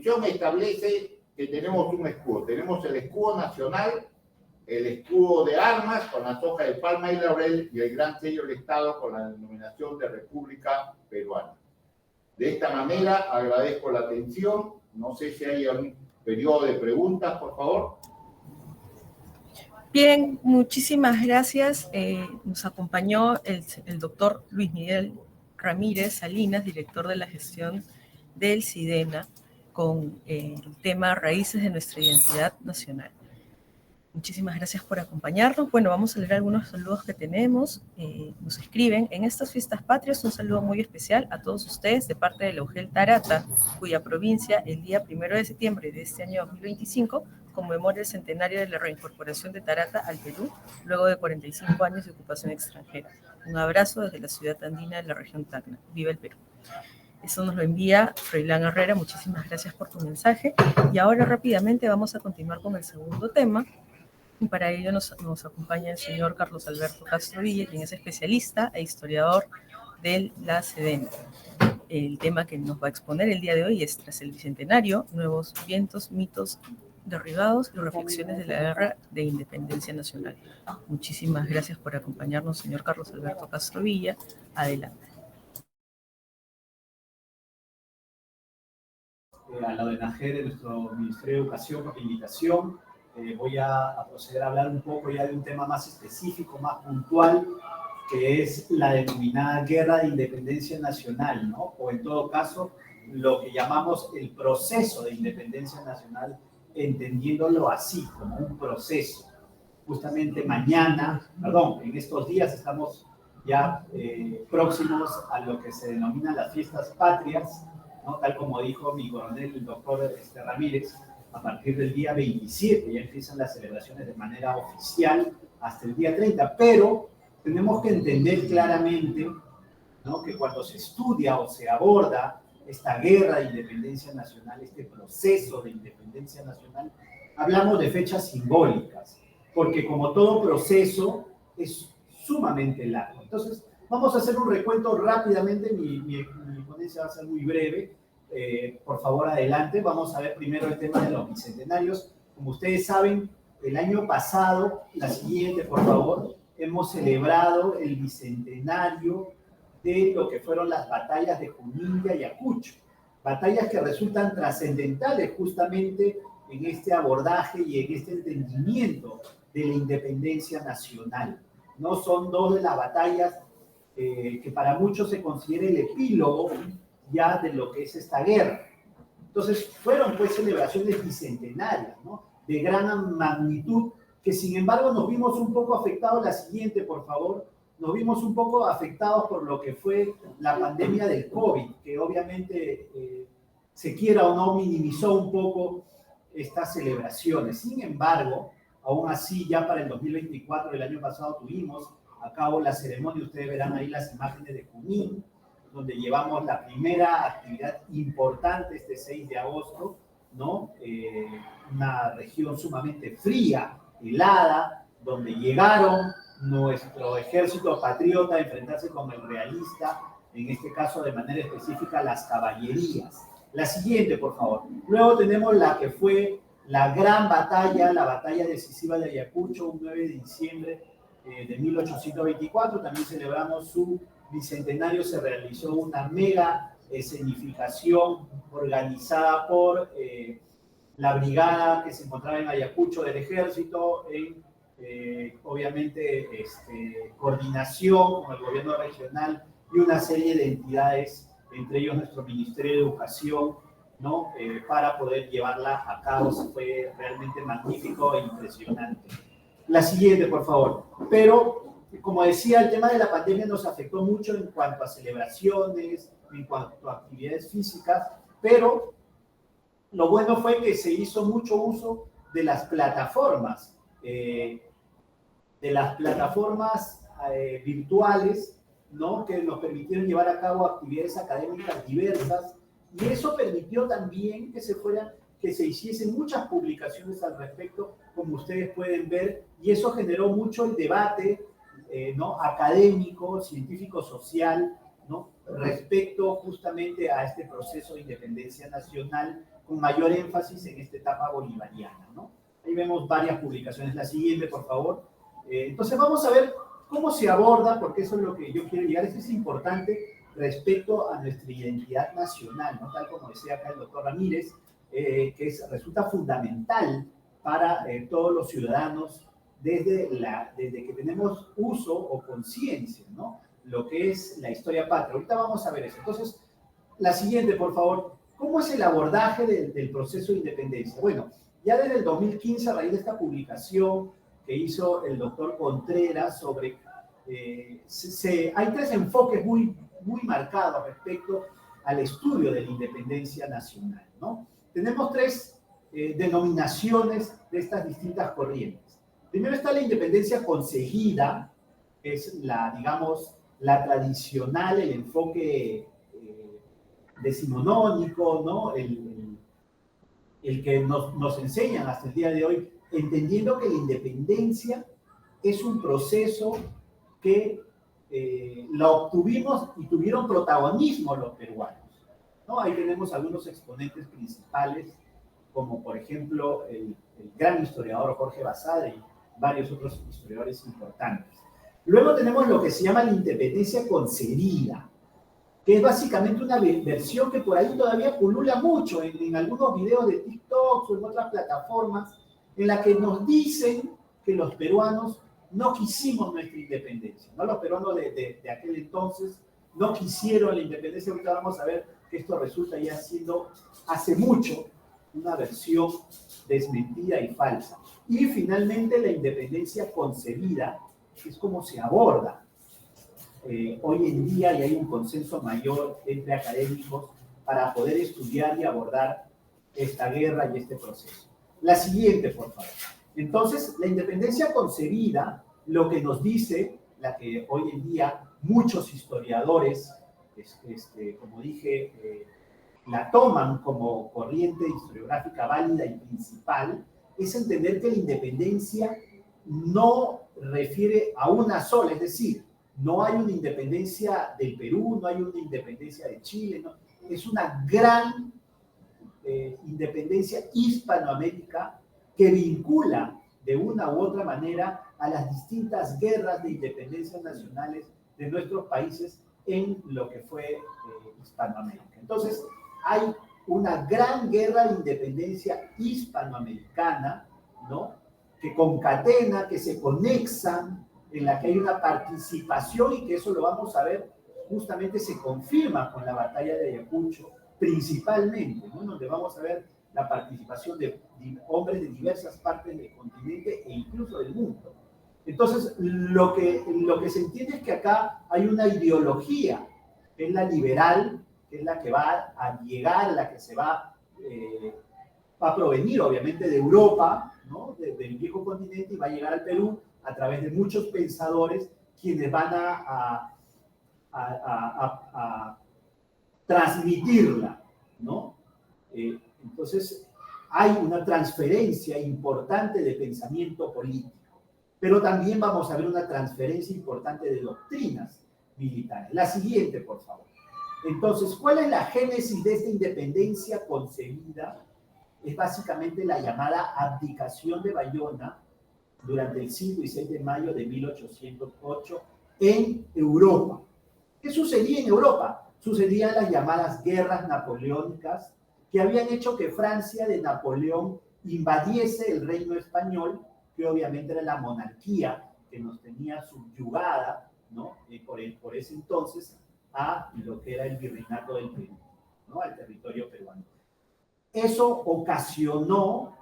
Constitución establece que tenemos un escudo. Tenemos el escudo nacional, el escudo de armas con las hojas de palma y laurel y el gran sello del Estado con la denominación de República Peruana. De esta manera, agradezco la atención. No sé si hay algún periodo de preguntas, por favor. Bien, muchísimas gracias. Nos acompañó el doctor Luis Miguel Ramírez Salinas, director de la gestión del SIDENA, con el tema Raíces de nuestra identidad nacional. Muchísimas gracias por acompañarnos. Bueno, vamos a leer algunos saludos que tenemos. Nos escriben: en estas fiestas patrias, un saludo muy especial a todos ustedes de parte de la UGEL Tarata, cuya provincia el día 1 de septiembre de este año 2025 conmemora el centenario de la reincorporación de Tarata al Perú, luego de 45 años de ocupación extranjera. Un abrazo desde la ciudad andina de la región Tacna. ¡Viva el Perú! Eso nos lo envía Froilán Herrera. Muchísimas gracias por tu mensaje. Y ahora rápidamente vamos a continuar con el segundo tema. Y para ello nos acompaña el señor Carlos Alberto Castro Villa, quien es especialista e historiador de la SEDENA. El tema que nos va a exponer el día de hoy es: tras el Bicentenario, nuevos vientos, mitos derribados y reflexiones de la Guerra de Independencia Nacional. Muchísimas gracias por acompañarnos, señor Carlos Alberto Castro Villa. Adelante. A la ONG de nuestro Ministerio de Educación por la invitación. Voy a proceder a hablar un poco ya de un tema más específico, más puntual, que es la denominada Guerra de Independencia Nacional, ¿no? O en todo caso, lo que llamamos el proceso de independencia nacional, entendiéndolo así, como un proceso. Justamente en estos días estamos ya próximos a lo que se denominan las fiestas patrias, ¿no? Tal como dijo mi coronel, el doctor Ramírez. A partir del día 27 ya empiezan las celebraciones de manera oficial hasta el día 30, pero tenemos que entender claramente, ¿no?, que cuando se estudia o se aborda esta guerra de independencia nacional, este proceso de independencia nacional, hablamos de fechas simbólicas, porque como todo proceso es sumamente largo. Entonces, vamos a hacer un recuento rápidamente, mi ponencia va a ser muy breve. Por favor, adelante. Vamos a ver primero el tema de los bicentenarios. Como ustedes saben, el año pasado, la siguiente, por favor, hemos celebrado el bicentenario de lo que fueron las batallas de Junín y Ayacucho. Batallas que resultan trascendentales justamente en este abordaje y en este entendimiento de la independencia nacional. No son dos de las batallas que para muchos se considera el epílogo ya de lo que es esta guerra. Entonces, fueron pues celebraciones bicentenarias, ¿no?, de gran magnitud, que sin embargo nos vimos un poco afectados. La siguiente, por favor. Nos vimos un poco afectados por lo que fue la pandemia del COVID, que obviamente, se quiera o no, minimizó un poco estas celebraciones. Sin embargo, aún así, ya para el 2024, el año pasado, tuvimos a cabo la ceremonia. Ustedes verán ahí las imágenes de Junín, donde llevamos la primera actividad importante este 6 de agosto, ¿no? Una región sumamente fría, helada, donde llegaron nuestro ejército patriota a enfrentarse con el realista, en este caso de manera específica las caballerías. La siguiente, por favor. Luego tenemos la que fue la gran batalla, la batalla decisiva de Ayacucho, un 9 de diciembre de 1824. También celebramos su bicentenario. Se realizó una mega escenificación organizada por la brigada que se encontraba en Ayacucho del ejército, obviamente coordinación con el gobierno regional y una serie de entidades, entre ellos nuestro Ministerio de Educación, ¿no?, para poder llevarla a cabo. Fue realmente magnífico e impresionante. La siguiente, por favor. Pero, como decía, el tema de la pandemia nos afectó mucho en cuanto a celebraciones, en cuanto a actividades físicas, pero lo bueno fue que se hizo mucho uso de las plataformas, virtuales, ¿no?, que nos permitieron llevar a cabo actividades académicas diversas, y eso permitió también que se hiciesen muchas publicaciones al respecto, como ustedes pueden ver, y eso generó mucho el debate, ¿no?, académico, científico, social, ¿no?, respecto justamente a este proceso de independencia nacional con mayor énfasis en esta etapa bolivariana, ¿no? Ahí vemos varias publicaciones. La siguiente, por favor. Entonces vamos a ver cómo se aborda, porque eso es lo que yo quiero llegar. Eso es importante respecto a nuestra identidad nacional, ¿no? Tal como decía acá el doctor Ramírez, que resulta fundamental para todos los ciudadanos desde que tenemos uso o conciencia, ¿no? Lo que es la historia patria. Ahorita vamos a ver eso. Entonces, la siguiente, por favor. ¿Cómo es el abordaje del proceso de independencia? Bueno, ya desde el 2015, a raíz de esta publicación que hizo el doctor Contreras sobre... hay tres enfoques muy marcados respecto al estudio de la independencia nacional, ¿no? Tenemos tres denominaciones de estas distintas corrientes. Primero está la independencia concebida, que es digamos, la tradicional, el enfoque decimonónico, ¿no? El que nos enseñan hasta el día de hoy, entendiendo que la independencia es un proceso que la obtuvimos y tuvieron protagonismo los peruanos, ¿no? Ahí tenemos algunos exponentes principales, como por ejemplo el gran historiador Jorge Basadre y varios otros historiadores importantes. Luego tenemos lo que se llama la independencia concebida, que es básicamente una versión que por ahí todavía pulula mucho en algunos videos de TikTok o en otras plataformas, en la que nos dicen que los peruanos no quisimos nuestra independencia, ¿no? Los peruanos de aquel entonces no quisieron la independencia. Ahorita vamos a ver que esto resulta ya siendo hace mucho una versión desmentida y falsa. Y finalmente la independencia concebida, que es como se aborda hoy en día, y hay un consenso mayor entre académicos para poder estudiar y abordar esta guerra y este proceso. La siguiente, por favor. Entonces, la independencia concebida, lo que nos dice, la que hoy en día muchos historiadores, como dije, la toman como corriente historiográfica válida y principal, es entender que la independencia no refiere a una sola, es decir, no hay una independencia del Perú, no hay una independencia de Chile, no, es una gran independencia hispanoamérica que vincula de una u otra manera a las distintas guerras de independencia nacionales de nuestros países en lo que fue Hispanoamérica. Entonces, hay una gran guerra de independencia hispanoamericana, ¿no? Que concatena, que se conexan, en la que hay una participación, y que eso lo vamos a ver, justamente se confirma con la batalla de Ayacucho, principalmente, ¿no? Donde vamos a ver la participación de hombres de diversas partes del continente e incluso del mundo. Entonces, lo que se entiende es que acá hay una ideología, que es la liberal, que es la que va a llegar, la que se va a provenir obviamente de Europa, ¿no? Del viejo continente, y va a llegar al Perú a través de muchos pensadores quienes van a transmitirla, ¿no? Entonces, hay una transferencia importante de pensamiento político, pero también vamos a ver una transferencia importante de doctrinas militares. La siguiente, por favor. Entonces, ¿cuál es la génesis de esta independencia concebida? Es básicamente la llamada abdicación de Bayona durante el 5 y 6 de mayo de 1808 en Europa. ¿Qué sucedía en Europa? Sucedían las llamadas guerras napoleónicas, que habían hecho que Francia de Napoleón invadiese el reino español, que obviamente era la monarquía que nos tenía subyugada, ¿no? Por ese entonces, a lo que era el virreinato del Perú, ¿no? Al territorio peruano. Eso ocasionó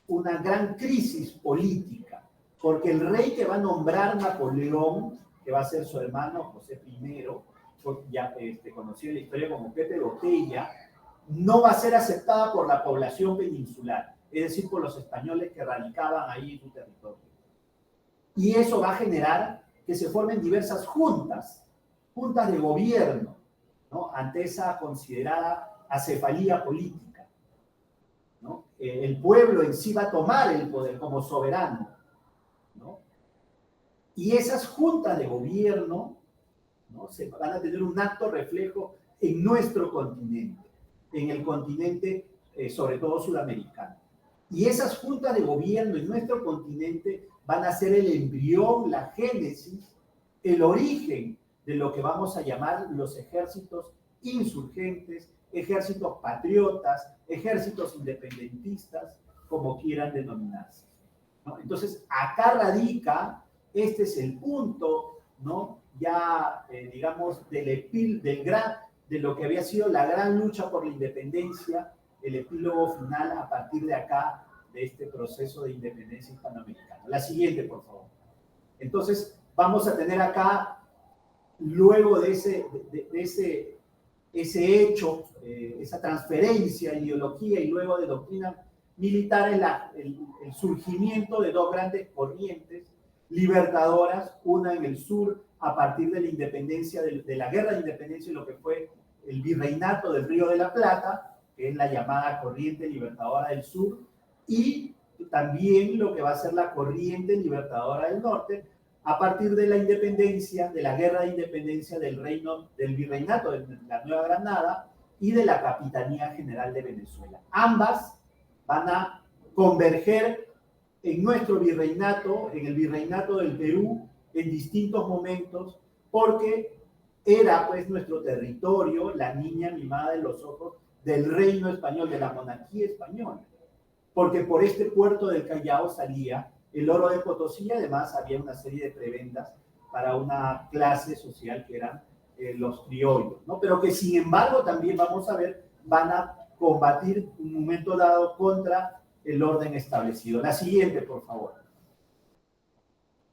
una gran crisis política, porque el rey que va a nombrar Napoleón, que va a ser su hermano José I, ya conocido en la historia como Pepe Botella, no va a ser aceptada por la población peninsular, es decir, por los españoles que radicaban ahí en su territorio. Y eso va a generar que se formen diversas juntas de gobierno, ¿no? Ante esa considerada acefalía política, ¿no? El pueblo en sí va a tomar el poder como soberano, ¿no? Y esas juntas de gobierno, ¿no? Se van a tener un acto reflejo en nuestro continente. en el continente, sobre todo sudamericano. Y esas juntas de gobierno en nuestro continente van a ser el embrión, la génesis, el origen de lo que vamos a llamar los ejércitos insurgentes, ejércitos patriotas, ejércitos independentistas, como quieran denominarse, ¿no? Entonces, acá radica, este es el punto, ¿no? Ya, digamos, de lo que había sido la gran lucha por la independencia, el epílogo final a partir de acá, de este proceso de independencia hispanoamericana. La siguiente, por favor. Entonces, vamos a tener acá, luego de ese hecho, esa transferencia, ideología y luego de doctrina militar, el surgimiento de dos grandes corrientes libertadoras, una en el sur a partir de la independencia, de la guerra de independencia y lo que fue el virreinato del Río de la Plata, que es la llamada corriente libertadora del sur, y también lo que va a ser la corriente libertadora del norte, a partir de la independencia, de la guerra de independencia del virreinato de la Nueva Granada y de la Capitanía General de Venezuela. Ambas van a converger en nuestro virreinato, en el virreinato del Perú, en distintos momentos, porque era pues nuestro territorio, la niña mimada de los ojos del reino español, de la monarquía española, porque por este puerto del Callao salía el oro de Potosí, y además había una serie de prebendas para una clase social que eran los criollos, ¿no? Pero que sin embargo también vamos a ver, van a combatir en un momento dado contra el orden establecido. La siguiente, por favor.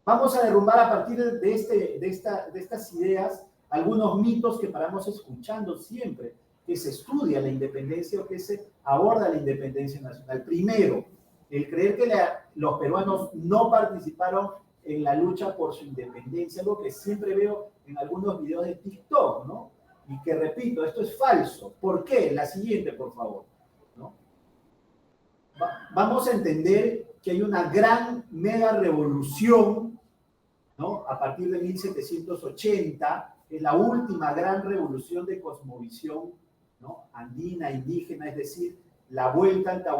Vamos a derrumbar a partir de estas ideas algunos mitos que paramos escuchando siempre, que se estudia la independencia o que se aborda la independencia nacional. Primero, el creer que los peruanos no participaron en la lucha por su independencia, algo que siempre veo en algunos videos de TikTok, ¿no? Y que repito, esto es falso. ¿Por qué? La siguiente, por favor, ¿no? Vamos a entender que hay una gran mega revolución, ¿no? A partir de 1780, es la última gran revolución de cosmovisión, ¿no? Andina, indígena, es decir, la vuelta al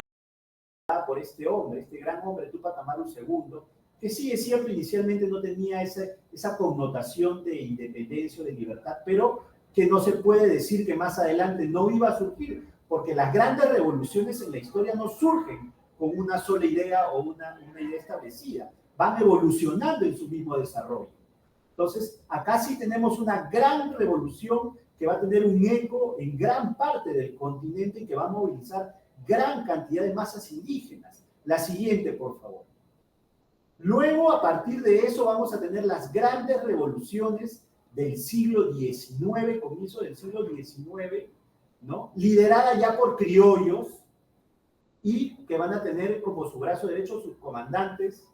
por este hombre, este gran hombre, Túpac Amaru II, que sí es cierto, inicialmente no tenía esa connotación de independencia o de libertad, pero que no se puede decir que más adelante no iba a surgir, porque las grandes revoluciones en la historia no surgen con una sola idea o una idea establecida, van evolucionando en su mismo desarrollo. Entonces, acá sí tenemos una gran revolución que va a tener un eco en gran parte del continente y que va a movilizar gran cantidad de masas indígenas. La siguiente, por favor. Luego, a partir de eso, vamos a tener las grandes revoluciones del siglo XIX, comienzo del siglo XIX, ¿no? Liderada ya por criollos y que van a tener como su brazo derecho sus comandantes,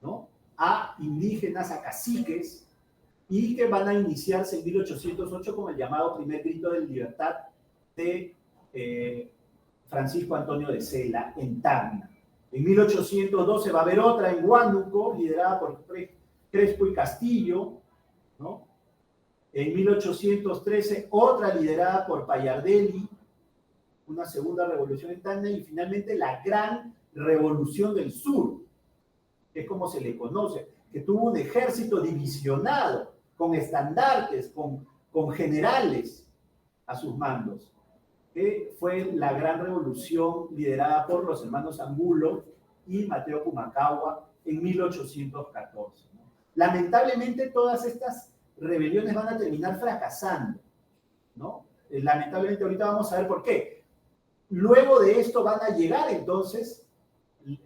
¿no? A indígenas, a caciques, y que van a iniciarse en 1808 con el llamado primer grito de libertad de Francisco Antonio de Sela en Tacna. En 1812 va a haber otra en Huánuco, liderada por Crespo y Castillo, ¿no? En 1813 otra liderada por Pallardelli, una segunda revolución en Tacna, y finalmente la gran revolución del sur, que es como se le conoce, que tuvo un ejército divisionado, con estandartes, con generales a sus mandos, que fue la gran revolución liderada por los hermanos Angulo y Mateo Pumacahua en 1814. ¿no? Lamentablemente todas estas rebeliones van a terminar fracasando, ¿no? Lamentablemente ahorita vamos a ver por qué. Luego de esto van a llegar entonces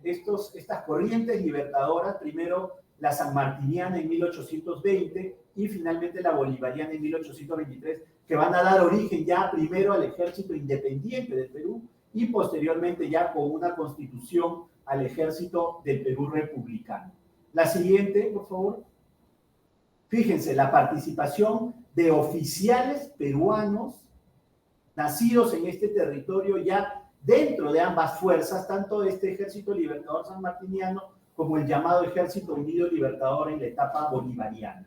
estas corrientes libertadoras, primero la sanmartiniana en 1820 y finalmente la bolivariana en 1823, que van a dar origen ya primero al ejército independiente del Perú y posteriormente ya con una constitución al ejército del Perú republicano. La siguiente, por favor. Fíjense, la participación de oficiales peruanos nacidos en este territorio ya dentro de ambas fuerzas, tanto este ejército libertador sanmartiniano como el llamado Ejército Unido Libertador en la etapa bolivariana,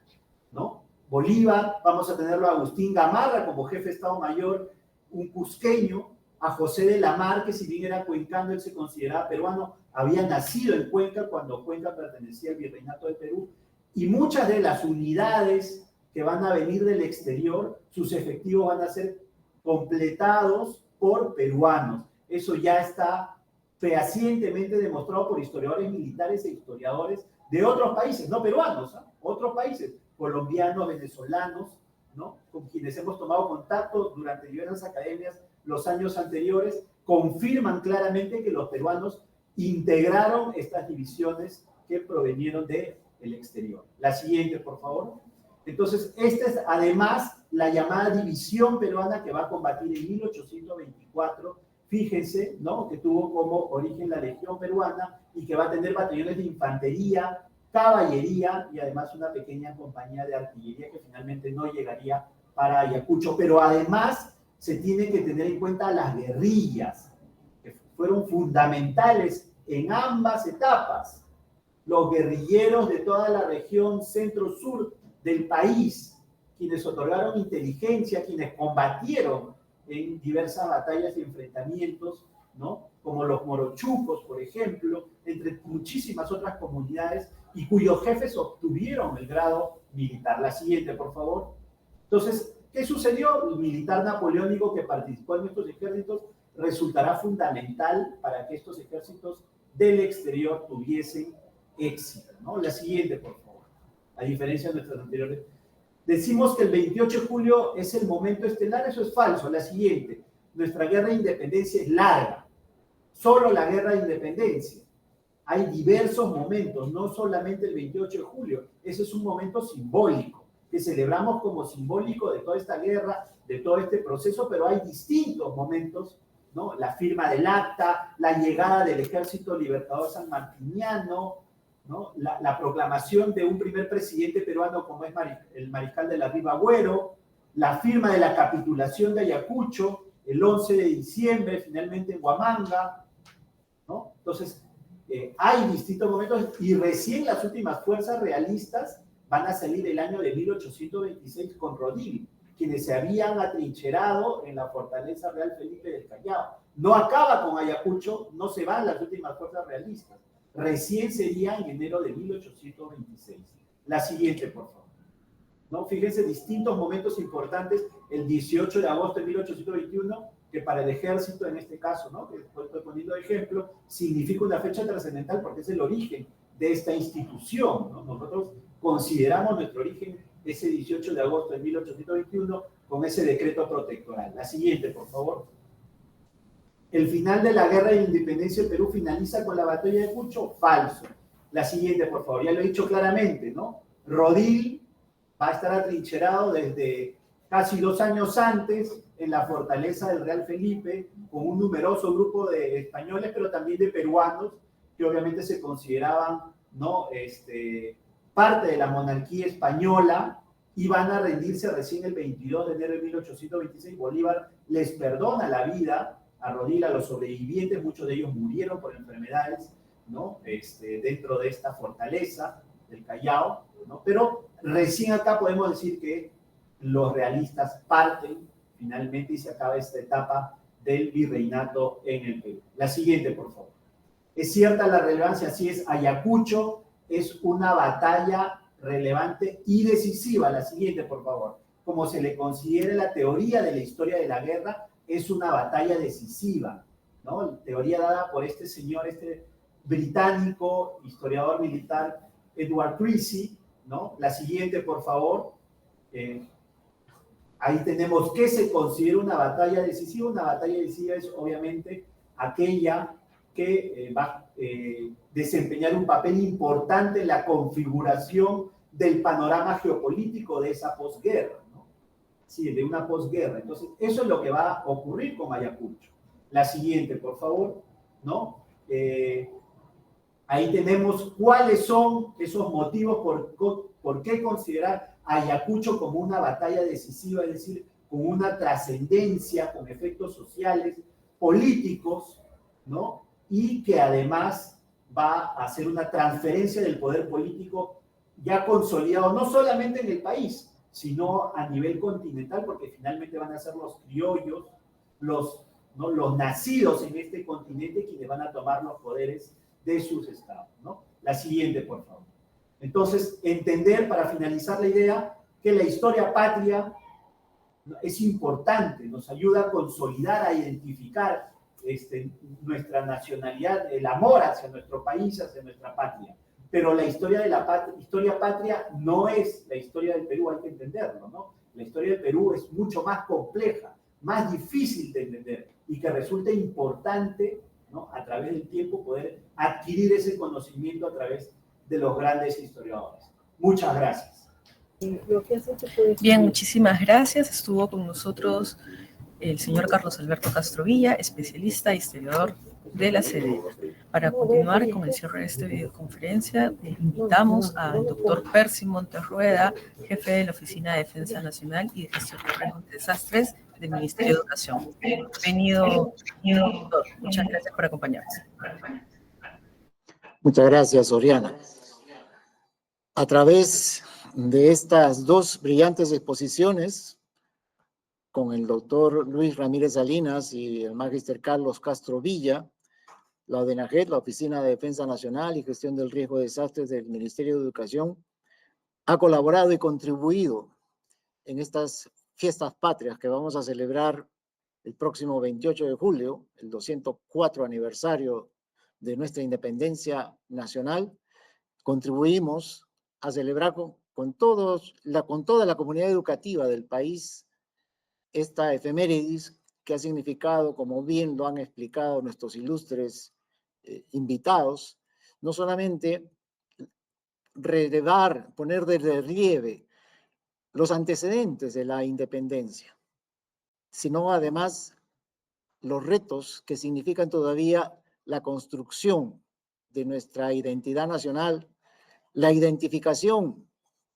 ¿no? Bolívar, vamos a tenerlo a Agustín Gamarra como jefe de Estado Mayor, un cusqueño, a José de la Mar, que si bien era cuencano, él se consideraba peruano, había nacido en Cuenca cuando Cuenca pertenecía al Virreinato de Perú, y muchas de las unidades que van a venir del exterior, sus efectivos van a ser completados por peruanos. Eso ya está fehacientemente demostrado por historiadores militares e historiadores de otros países, no peruanos, ¿eh? Otros países, colombianos, venezolanos, ¿no? Con quienes hemos tomado contacto durante diversas academias los años anteriores, confirman claramente que los peruanos integraron estas divisiones que provenieron del exterior. La siguiente, por favor. Entonces, esta es además la llamada división peruana que va a combatir en 1824. Fíjense, ¿no? Que tuvo como origen la Legión Peruana y que va a tener batallones de infantería, caballería y además una pequeña compañía de artillería que finalmente no llegaría para Ayacucho. Pero además se tiene que tener en cuenta las guerrillas, que fueron fundamentales en ambas etapas. Los guerrilleros de toda la región centro-sur del país, quienes otorgaron inteligencia, quienes combatieron en diversas batallas y enfrentamientos, ¿no? Como los morochucos, por ejemplo, entre muchísimas otras comunidades, y cuyos jefes obtuvieron el grado militar. La siguiente, por favor. Entonces, ¿qué sucedió? El militar napoleónico que participó en estos ejércitos resultará fundamental para que estos ejércitos del exterior tuviesen éxito, ¿no? La siguiente, por favor. A diferencia de nuestras anteriores. Decimos que el 28 de julio es el momento estelar, eso es falso. La siguiente, nuestra guerra de independencia es larga. Solo la guerra de independencia. Hay diversos momentos, no solamente el 28 de julio. Ese es un momento simbólico, que celebramos como simbólico de toda esta guerra, de todo este proceso, pero hay distintos momentos, ¿no? La firma del acta, la llegada del Ejército Libertador Sanmartiniano, ¿no? La proclamación de un primer presidente peruano como es el mariscal de la Riva Agüero, la firma de la capitulación de Ayacucho el 11 de diciembre, finalmente en Huamanga, ¿no? Entonces, hay distintos momentos y recién las últimas fuerzas realistas van a salir el año de 1826 con Rodil, quienes se habían atrincherado en la fortaleza Real Felipe del Callao. No acaba con Ayacucho, no se van las últimas fuerzas realistas. Recién sería en enero de 1826. La siguiente, por favor. ¿No? Fíjense, distintos momentos importantes. El 18 de agosto de 1821, que para el ejército, en este caso, ¿no? Que estoy poniendo de ejemplo, significa una fecha trascendental porque es el origen de esta institución, ¿no? Nosotros consideramos nuestro origen ese 18 de agosto de 1821 con ese decreto protectoral. La siguiente, por favor. ¿El final de la guerra de independencia del Perú finaliza con la batalla de Ayacucho? Falso. La siguiente, por favor. Ya lo he dicho claramente, ¿no? Rodil va a estar atrincherado desde casi 2 años antes en la fortaleza del Real Felipe, con un numeroso grupo de españoles, pero también de peruanos, que obviamente se consideraban, ¿no? Parte de la monarquía española, y van a rendirse recién el 22 de enero de 1826. Bolívar les perdona la vida a Rodil, a los sobrevivientes, muchos de ellos murieron por enfermedades, ¿no? Dentro de esta fortaleza del Callao, ¿no? Pero recién acá podemos decir que los realistas parten finalmente y se acaba esta etapa del virreinato en el Perú. La siguiente, por favor. ¿Es cierta la relevancia? Así es, Ayacucho es una batalla relevante y decisiva. La siguiente, por favor. Como se le considera la teoría de la historia de la guerra, es una batalla decisiva, ¿no? Teoría dada por este señor, este británico, historiador militar, Edward Creasy, ¿no? La siguiente, por favor. Ahí tenemos que se considera una batalla decisiva. Una batalla decisiva es obviamente aquella que va a desempeñar un papel importante en la configuración del panorama geopolítico de esa posguerra, ¿no? Sí, de una posguerra. Entonces, eso es lo que va a ocurrir con Ayacucho. La siguiente, por favor, ¿no? Ahí tenemos cuáles son esos motivos por qué considerar Ayacucho como una batalla decisiva, es decir, con una trascendencia, con efectos sociales, políticos, ¿no? Y que además va a hacer una transferencia del poder político ya consolidado, no solamente en el país, sino a nivel continental, porque finalmente van a ser los criollos, los ¿no? Los nacidos en este continente quienes van a tomar los poderes de sus estados, ¿no? La siguiente, por favor. Entonces, entender, para finalizar la idea, que la historia patria es importante, nos ayuda a consolidar, a identificar nuestra nacionalidad, el amor hacia nuestro país, hacia nuestra patria. Pero la historia de historia patria no es la historia del Perú, hay que entenderlo, ¿no? La historia del Perú es mucho más compleja, más difícil de entender y que resulta importante, ¿no?, a través del tiempo poder adquirir ese conocimiento a través de los grandes historiadores. Muchas gracias. Bien, muchísimas gracias. Estuvo con nosotros el señor Carlos Alberto Castro Villa, especialista e historiador de la SEDENA. Para continuar con el cierre de esta videoconferencia, invitamos al doctor Percy Montes Rueda, jefe de la Oficina de Defensa Nacional y de Gestión de Riesgos de Desastres del Ministerio de Educación. Bienvenido, doctor. Muchas gracias por acompañarnos. Muchas gracias, Oriana. A través de estas dos brillantes exposiciones, con el doctor Luis Ramírez Salinas y el magíster Carlos Castro Villa, la ODENAGED, la Oficina de Defensa Nacional y Gestión del Riesgo de Desastres del Ministerio de Educación, ha colaborado y contribuido en estas fiestas patrias que vamos a celebrar el próximo 28 de julio, el 204 aniversario de nuestra independencia nacional. Contribuimos a celebrar con toda la comunidad educativa del país esta efemérides que ha significado, como bien lo han explicado nuestros ilustres invitados, no solamente poner de relieve los antecedentes de la independencia, sino además los retos que significan todavía la construcción de nuestra identidad nacional, la identificación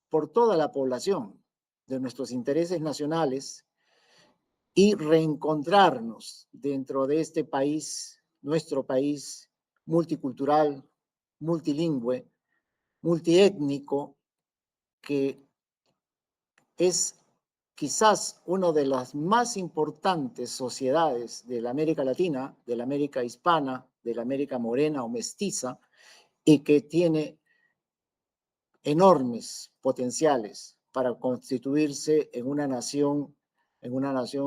por toda la población de nuestros intereses nacionales y reencontrarnos dentro de este país, nuestro país multicultural, multilingüe, multiétnico, que es quizás una de las más importantes sociedades de la América Latina, de la América hispana, de la América morena o mestiza, y que tiene enormes potenciales para constituirse en una nación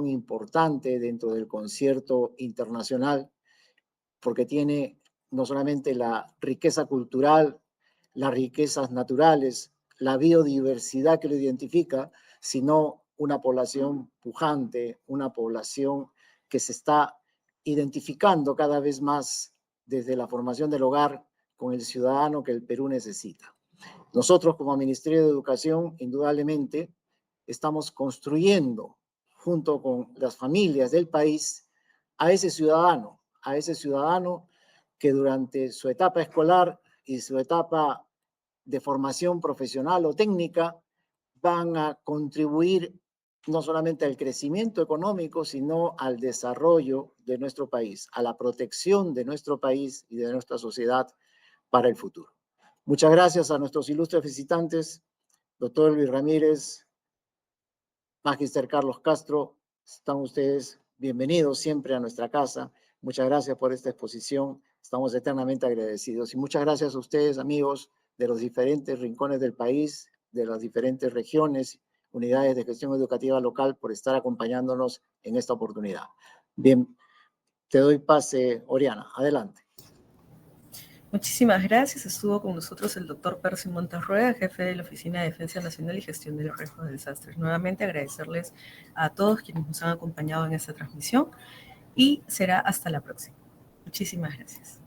importante dentro del concierto internacional, porque tiene no solamente la riqueza cultural, las riquezas naturales, la biodiversidad que lo identifica, sino una población pujante, una población que se está identificando cada vez más desde la formación del hogar con el ciudadano que el Perú necesita. Nosotros, como Ministerio de Educación, indudablemente estamos construyendo junto con las familias del país a ese ciudadano que durante su etapa escolar y su etapa de formación profesional o técnica van a contribuir no solamente al crecimiento económico, sino al desarrollo de nuestro país, a la protección de nuestro país y de nuestra sociedad para el futuro. Muchas gracias a nuestros ilustres visitantes, doctor Luis Ramírez, magíster Carlos Castro. Están ustedes bienvenidos siempre a nuestra casa. Muchas gracias por esta exposición. Estamos eternamente agradecidos. Y muchas gracias a ustedes, amigos de los diferentes rincones del país, de las diferentes regiones, unidades de gestión educativa local, por estar acompañándonos en esta oportunidad. Bien, te doy pase, Oriana. Adelante. Muchísimas gracias. Estuvo con nosotros el doctor Percy Montes Rueda, jefe de la Oficina de Defensa Nacional y Gestión de los Riesgos de Desastres. Nuevamente agradecerles a todos quienes nos han acompañado en esta transmisión y será hasta la próxima. Muchísimas gracias.